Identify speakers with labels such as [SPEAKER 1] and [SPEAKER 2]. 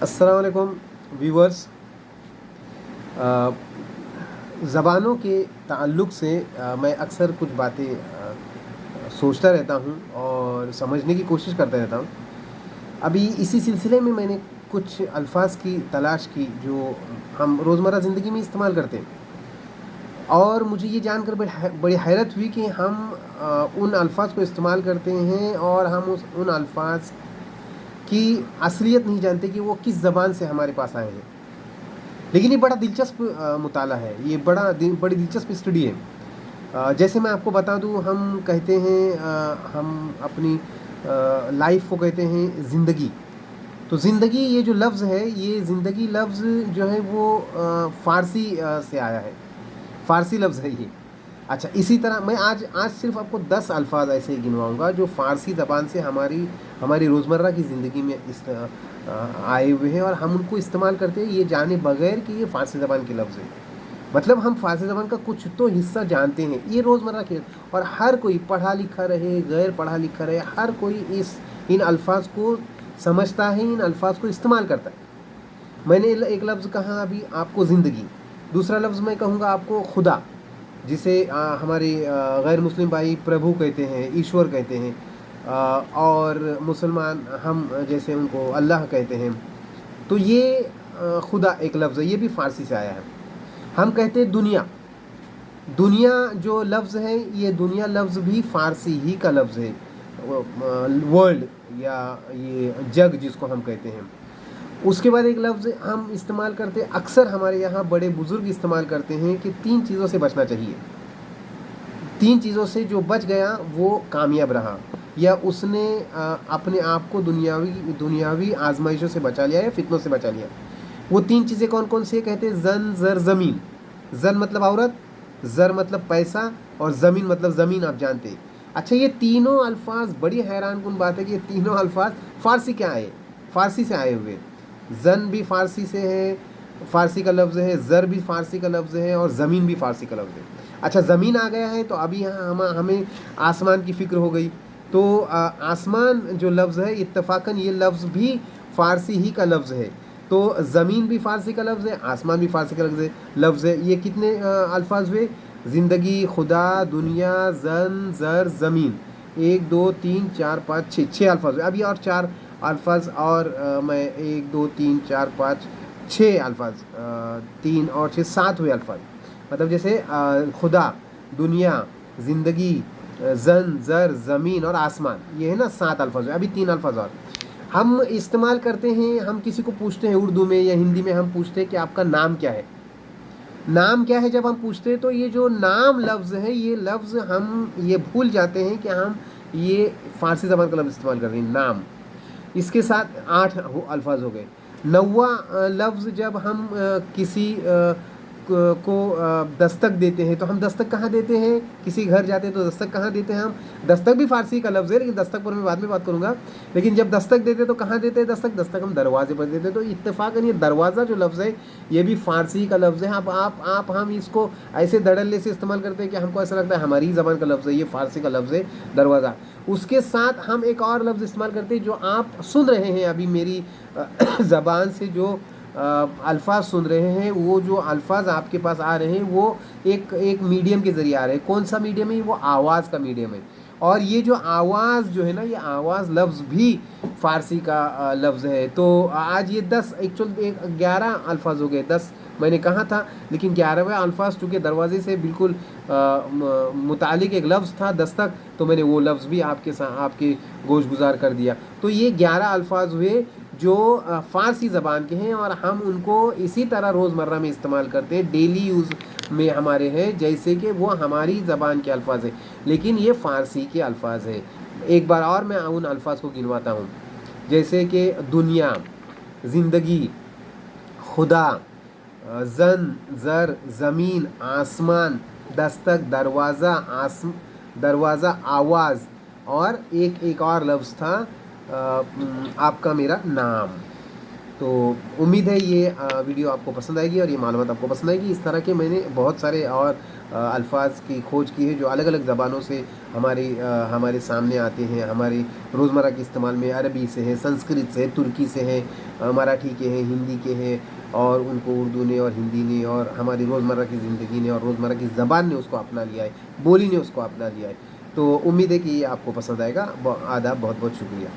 [SPEAKER 1] अस्सलाम वालेकुम व्यूवर्स। ज़बानों के ताल्लुक़ से मैं अक्सर कुछ बातें सोचता रहता हूँ और समझने की कोशिश करता रहता हूँ। अभी इसी सिलसिले में मैंने कुछ अल्फाज की तलाश की जो हम रोज़मर्रा ज़िंदगी में इस्तेमाल करते हैं, और मुझे ये जानकर बड़ी हैरत हुई कि हम उन अल्फाज को इस्तेमाल करते हैं और हम उन अल्फाज की असलियत नहीं जानते कि वो किस ज़बान से हमारे पास आए हैं। लेकिन ये बड़ा दिलचस्प मुताला है, ये बड़ी दिलचस्प स्टडी है। जैसे मैं आपको बता दूं, हम कहते हैं हम अपनी लाइफ को कहते हैं ज़िंदगी। तो ज़िंदगी ये जो लफ्ज़ है, ये ज़िंदगी लफ्ज़ जो है वो फ़ारसी से आया है, फ़ारसी लफ्ज़ है ये। अच्छा, इसी तरह मैं आज आज सिर्फ आपको 10 अल्फाज ऐसे ही गिनवाऊंगा जो फ़ारसी ज़बान से हमारी रोज़मर्रा की ज़िंदगी में आए हुए हैं और हम उनको इस्तेमाल करते हैं ये जाने बगैर कि ये फ़ारसी ज़बान के लफ्ज़ है। मतलब हम फ़ारसी ज़बान का कुछ तो हिस्सा जानते हैं, ये रोज़मर्रा के, और हर कोई पढ़ा लिखा रहे, गैर पढ़ा लिखा रहे, हर कोई इन अल्फाज को समझता है, इन अल्फाज को इस्तेमाल करता है। मैंने एक लफ्ज़ कहा अभी आपको ज़िंदगी, दूसरा लफ्ज़ मैं कहूँगा आपको खुदा, जिसे हमारे गैर मुस्लिम भाई प्रभु कहते हैं, ईश्वर कहते हैं, और मुसलमान हम जैसे उनको अल्लाह कहते हैं। तो ये खुदा एक लफ्ज़ है, ये भी फ़ारसी से आया है। हम कहते हैं दुनिया, दुनिया जो लफ्ज़ है, ये दुनिया लफ्ज़ भी फ़ारसी ही का लफ्ज़ है, वर्ल्ड या ये जग जिसको हम कहते हैं। उसके बाद एक लफ्ज़ हम इस्तेमाल करते हैं, अक्सर हमारे यहाँ बड़े बुज़ुर्ग इस्तेमाल करते हैं कि 3 चीज़ों से बचना चाहिए। 3 चीज़ों से जो बच गया वो कामयाब रहा, या उसने अपने आप को दुनियावी आजमाइशों से बचा लिया या फितनों से बचा लिया। वो 3 चीज़ें कौन कौन सी है? कहते हैं जन, ज़र, ज़मीन। जन मतलब औरत, ज़र मतलब पैसा, और ज़मीन मतलब ज़मीन, आप जानते हैं। अच्छा, ये तीनों अल्फाज, बड़ी हैरान कुन बात है कि ये तीनों अल्फाज फ़ारसी क्या आए, फ़ारसी से आए हुए। जन भी फ़ारसी से है, फ़ारसी का लफ्ज़ है, ज़र भी फ़ारसी का लफ्ज़ है, और ज़मीन भी फ़ारसी का लफ्ज़ है। अच्छा, ज़मीन आ गया है तो अभी यहाँ हमें आसमान की फ़िक्र हो गई। तो आसमान जो लफ्ज़ है, इत्तफ़ाक़न ये लफ्ज़ भी फ़ारसी ही का लफ्ज़ है। तो ज़मीन भी फ़ारसी का लफ्ज़ है, आसमान भी फ़ारसी का लफ्ज़ है। ये कितने अल्फाज हुए? ज़िंदगी, खुदा, दुनिया, जन, ज़र, ज़मीन। 1 2 3 4 5 6 अल्फाज हुए। अभी और 4 अल्फाज, और मैं 1 2 3 4 5 6 अल्फाज, 3 और 6 7 हुए अल्फाज। मतलब जैसे खुदा, दुनिया, ज़िंदगी, जन, ज़र, ज़मीन और आसमान, ये है ना 7 अल्फाज हुए। अभी 3 अल्फाज और हम इस्तेमाल करते हैं। हम किसी को पूछते हैं उर्दू में या हिंदी में, हम पूछते हैं कि आपका नाम क्या है, नाम क्या है। जब हम पूछते हैं तो ये जो नाम लफ्ज़ है, ये लफ्ज़ हम ये भूल जाते हैं कि हम ये फ़ारसी ज़बान का लफ्ज़ इस्तेमाल कर रहे हैं, नाम। इसके साथ 8 अल्फाज हो गए। 9वां लफ्ज़ जब हम किसी को दस्तक देते हैं, तो हम दस्तक कहाँ देते हैं? किसी घर जाते हैं तो दस्तक कहाँ देते हैं हम? दस्तक भी फ़ारसी का लफ्ज़ है, लेकिन दस्तक पर मैं बाद में बात करूँगा। लेकिन जब दस्तक देते हैं तो कहाँ देते हैं दस्तक हम दरवाजे पर देते हैं। तो इत्तेफ़ाक़न ये दरवाज़ा जो लफ्ज़ है, ये भी फ़ारसी का लफ्ज़ है। अब आप हम इसको ऐसे धड़ल्ले से इस्तेमाल करते हैं कि हमको ऐसा लगता है हमारी ही ज़बान का लफ्ज़ है, ये फ़ारसी का लफ्ज़ है दरवाज़ा। उसके साथ हम एक और लफ्ज़ इस्तेमाल करते हैं जो आप सुन रहे हैं अभी मेरी ज़बान से, जो अल्फाज सुन रहे हैं, वो जो अल्फाज आपके पास आ रहे हैं वो एक मीडियम के ज़रिए आ रहे हैं। कौन सा मीडियम है? वो आवाज़ का मीडियम है। और ये जो आवाज़ जो है ना, ये आवाज़ लफ्ज़ भी फ़ारसी का लफ्ज़ है। तो आज ये 10 एक्चुअल 11 अल्फाज हो गए। 10 मैंने कहा था, लेकिन 11वें अल्फाज चूँकि दरवाजे से बिल्कुल मुतालिक एक लफ्ज़ था दस्तक, तो मैंने वो लफ्ज़ भी आपके गोश गुजार कर दिया। तो ये 11 अल्फाज हुए जो फ़ारसी ज़बान के हैं, और हम उनको इसी तरह रोज़मर्रा में इस्तेमाल करते हैं, डेली यूज़ में हमारे हैं, जैसे कि वो हमारी ज़बान के अल्फाज है, लेकिन ये फ़ारसी के अल्फाज है। एक बार और मैं उन अल्फाज को गिनवाता हूँ, जैसे कि दुनिया, ज़िंदगी, खुदा, जन, ज़र, ज़मीन, आसमान, दस्तक, दरवाज़ा, आवाज़, और एक और लफ्ज़ था आपका मेरा नाम। تو امید ہے یہ ویڈیو آپ کو پسند آئے گی اور یہ معلومات آپ کو پسند آئے گی. اس طرح کے میں نے بہت سارے اور الفاظ کی کھوج کی ہے جو الگ الگ زبانوں سے ہمارے سامنے آتے ہیں. ہماری روزمرہ کے استعمال میں عربی سے ہیں، سنسکرت سے ہے، ترکی سے ہیں، مراٹھی کے ہیں، ہندی کے ہیں، اور ان کو اردو نے اور ہندی نے اور ہماری روزمرہ کی زندگی نے اور روزمرہ کی زبان نے اس کو اپنا لیا ہے، بولی نے اس کو اپنا لیا ہے. تو امید ہے کہ یہ آپ کو پسند آئے گا. آداب، بہت بہت شکریہ.